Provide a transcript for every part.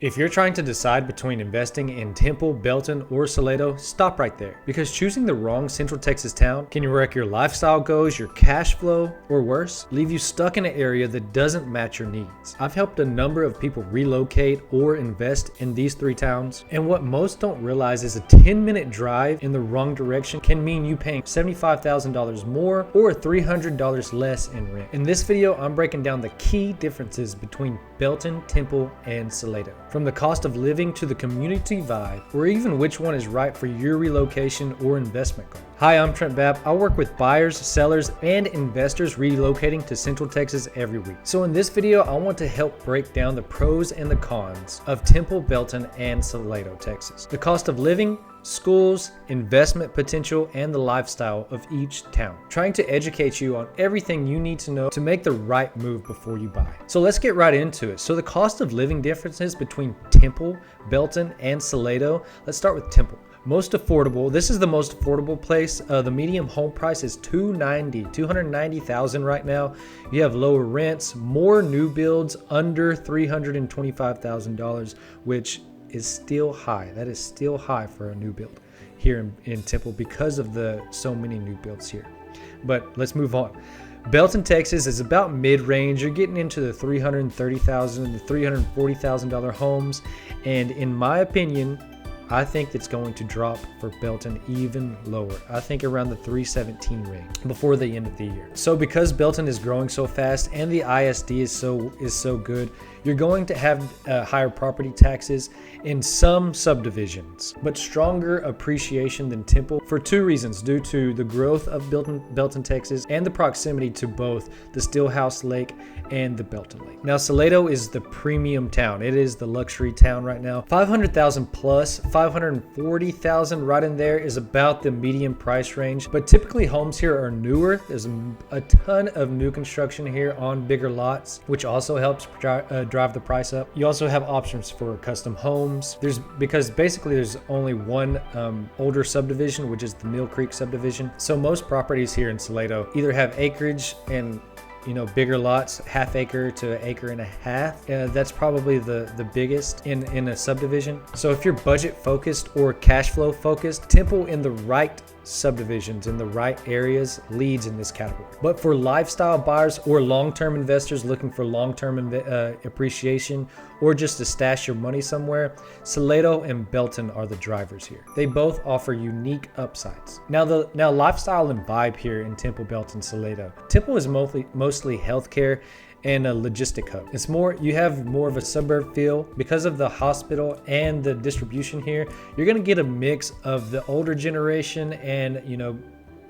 If you're trying to decide between investing in Temple, Belton, or Salado, stop right there. Because choosing the wrong Central Texas town can wreck your lifestyle goals, your cash flow, or worse, leave you stuck in an area that doesn't match your needs. I've helped a number of people relocate or invest in these three towns, and what most don't realize is a 10-minute drive in the wrong direction can mean you paying $75,000 more or $300 less in rent. In this video, I'm breaking down the key differences between Belton, Temple, and Salado. From the cost of living to the community vibe, or even which one is right for your relocation or investment goal. Hi, I'm Trent Babb. I work with buyers, sellers, and investors relocating to Central Texas every week. So in this video, I want to help break down the pros and the cons of Temple, Belton, and Salado, Texas. The cost of living, schools, investment potential, and the lifestyle of each town. Trying to educate you on everything you need to know to make the right move before you buy. So let's get right into it. So the cost of living differences between Temple, Belton, and Salado. Let's start with Temple. Most affordable. This is the most affordable place. The median home price is $290,000 right now. You have lower rents, more new builds under $325,000, which is still high. That is still high for a new build here in Temple because of so many new builds here. But let's move on. Belton, Texas is about mid-range. You're getting into the $330,000 to $340,000 homes, and in my opinion, I think it's going to drop for Belton even lower. I think around the 317 range before the end of the year. So because Belton is growing so fast and the ISD is so good, you're going to have higher property taxes in some subdivisions, but stronger appreciation than Temple for two reasons: due to the growth of Belton, Texas, and the proximity to both the Stillhouse Lake and the Belton Lake. Now, Salado is the premium town. It is the luxury town right now. 500,000 plus, 540,000 right in there is about the median price range. But typically homes here are newer. There's a ton of new construction here on bigger lots, which also helps drive the price up. You also have options for custom homes. Because basically there's only one older subdivision, which is the Mill Creek subdivision. So most properties here in Salado either have acreage and bigger lots, half acre to an acre and a half. That's probably the biggest in a subdivision. So if you're budget focused or cash flow focused, Temple in the right subdivisions in the right areas leads in this category. But for lifestyle buyers or long-term investors looking for long-term appreciation or just to stash your money somewhere, Salado and Belton are the drivers here. They both offer unique upsides. Now lifestyle and vibe here in Temple, Belton, Salado. Temple is mostly healthcare and a logistic hub. You have more of a suburb feel because of the hospital and the distribution here. You're gonna get a mix of the older generation and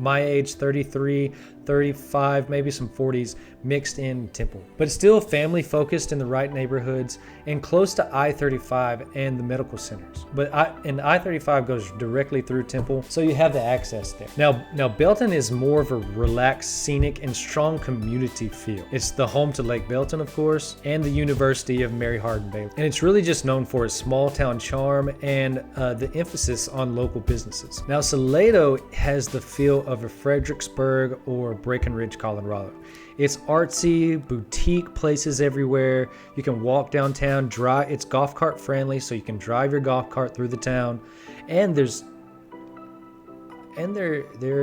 my age, 33, 35, maybe some 40s mixed in Temple. But it's still family focused in the right neighborhoods and close to I-35 and the medical centers. But I-35 goes directly through Temple, so you have the access there. Now Belton is more of a relaxed, scenic, and strong community feel. It's the home to Lake Belton, of course, and the University of Mary Hardin Baylor. And it's really just known for its small town charm and the emphasis on local businesses. Now Salado has the feel of a Fredericksburg or Breckenridge, Colorado. It's artsy, boutique places everywhere. You can walk downtown, it's golf cart friendly, so you can drive your golf cart through the town. And there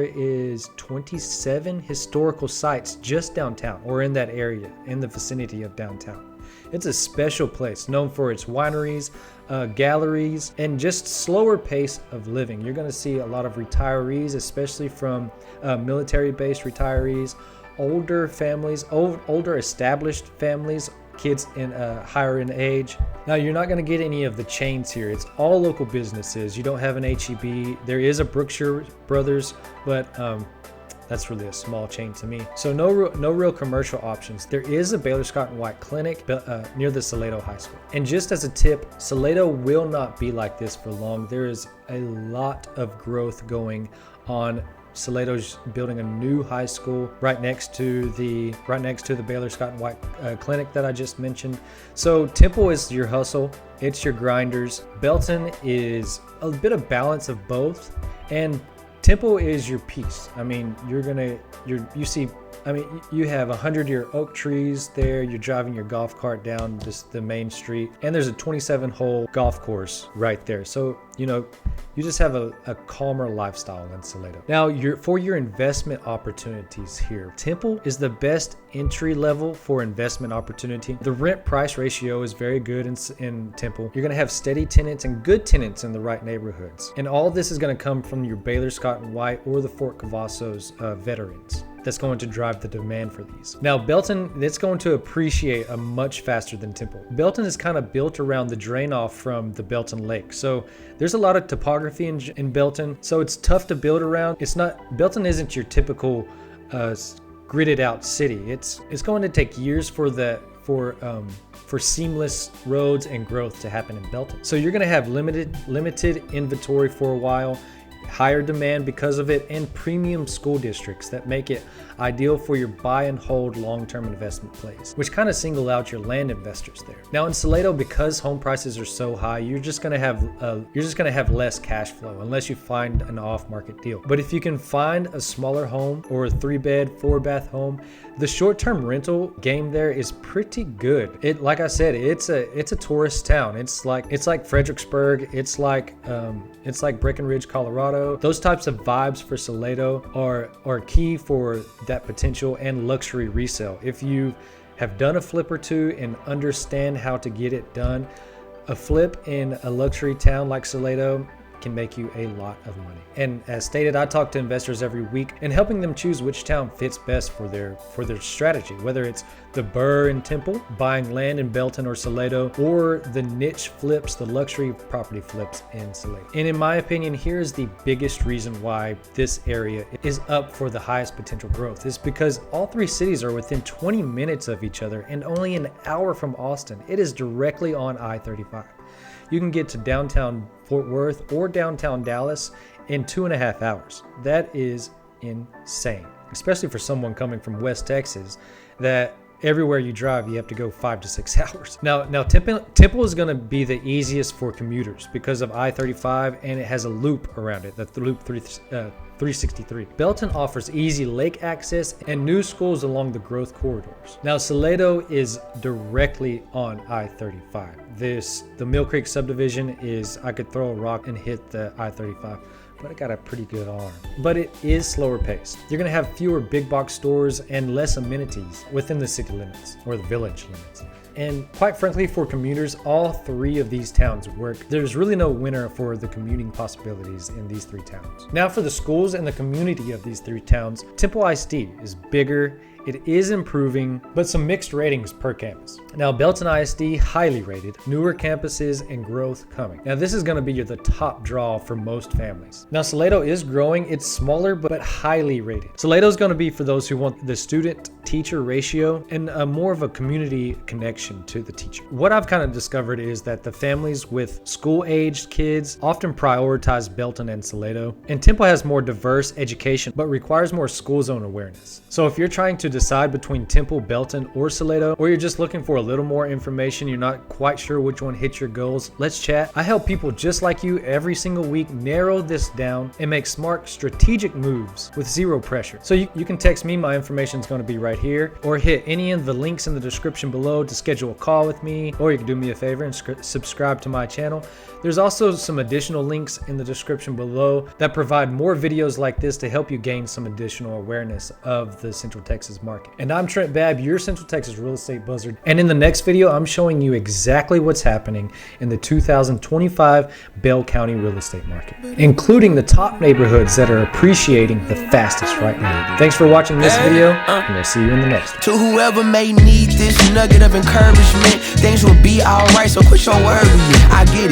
is 27 historical sites just downtown or in that area, in the vicinity of downtown. It's a special place known for its wineries, galleries, and just slower pace of living. You're going to see a lot of retirees, especially from military-based retirees, older families, older established families, kids higher in age. Now, you're not going to get any of the chains here. It's all local businesses. You don't have an H-E-B. There is a Brookshire Brothers, but that's really a small chain to me. So no real commercial options. There is a Baylor Scott & White clinic near the Salado High School. And just as a tip, Salado will not be like this for long. There is a lot of growth going on. Salado's building a new high school right next to the Baylor Scott & White clinic that I just mentioned. So Temple is your hustle. It's your grinders. Belton is a bit of balance of both. And Temple is your peace. I mean, you see I mean, you have 100-year oak trees there. You're driving your golf cart down the main street, and there's a 27-hole golf course right there. So, you just have a calmer lifestyle in Salado. Now, for your investment opportunities here, Temple is the best entry level for investment opportunity. The rent price ratio is very good in Temple. You're going to have steady tenants and good tenants in the right neighborhoods. And all this is going to come from your Baylor, Scott and White, or the Fort Cavazos veterans. That's going to drive the demand for these. Now, Belton, it's going to appreciate much faster than Temple. Belton is kind of built around the drain off from the Belton Lake. So there's a lot of topography in Belton. So it's tough to build around. Belton isn't your typical gridded out city. It's going to take years for seamless roads and growth to happen in Belton. So you're going to have limited inventory for a while, higher demand because of it, and premium school districts that make it ideal for your buy and hold long-term investment plays, which kind of single out your land investors there. Now in Salado, because home prices are so high, you're just going to have less cash flow unless you find an off-market deal. But if you can find a smaller home or a 3-bed, 4-bath home, the short-term rental game there is pretty good. Like I said, it's a tourist town. It's like Fredericksburg. It's like Breckenridge, Colorado. Those types of vibes for Salado are key for that potential and luxury resale. If you have done a flip or two and understand how to get it done, a flip in a luxury town like Salado can make you a lot of money. And as stated, I talk to investors every week and helping them choose which town fits best for their strategy, whether it's the Burr in Temple, buying land in Belton or Salado, or the niche flips, the luxury property flips in Salado. And in my opinion, here's the biggest reason why this area is up for the highest potential growth, is because all three cities are within 20 minutes of each other and only an hour from Austin. It is directly on I-35. You can get to downtown Fort Worth or downtown Dallas in 2.5 hours. That is insane, especially for someone coming from West Texas, that everywhere you drive, you have to go 5 to 6 hours. Now Temple is going to be the easiest for commuters because of I-35, and it has a loop around it, the Loop 363. Belton offers easy lake access and new schools along the growth corridors. Now, Salado is directly on I-35. The Mill Creek subdivision is, I could throw a rock and hit the I-35, but it got a pretty good arm. But it is slower paced. You're gonna have fewer big box stores and less amenities within the city limits or the village limits. And quite frankly, for commuters, all three of these towns work. There's really no winner for the commuting possibilities in these three towns. Now for the schools and the community of these three towns, Temple ISD is bigger. It is improving, but some mixed ratings per campus. Now, Belton ISD, highly rated, newer campuses and growth coming. Now, this is gonna be the top draw for most families. Now, Salado is growing. It's smaller, but highly rated. Salado is gonna be for those who want the student-teacher ratio and more of a community connection to the teacher. What I've kind of discovered is that the families with school-aged kids often prioritize Belton and Salado, and Temple has more diverse education, but requires more school zone awareness. So if you're trying to decide between Temple, Belton, or Salado, or you're just looking for a little more information, you're not quite sure which one hits your goals, let's chat. I help people just like you every single week narrow this down and make smart, strategic moves with zero pressure. So you can text me, my information is going to be right here, or hit any of the links in the description below to schedule a call with me, or you can do me a favor and subscribe to my channel. There's also some additional links in the description below that provide more videos like this to help you gain some additional awareness of the Central Texas market. And I'm Trent Babb, your Central Texas real estate buzzard. And in the next video, I'm showing you exactly what's happening in the 2025 Bell County real estate market, including the top neighborhoods that are appreciating the fastest right now. Thanks for watching this video, and I'll see you in the next one. To whoever may need this nugget of encouragement, things will be alright, so quit your worrying. I get it.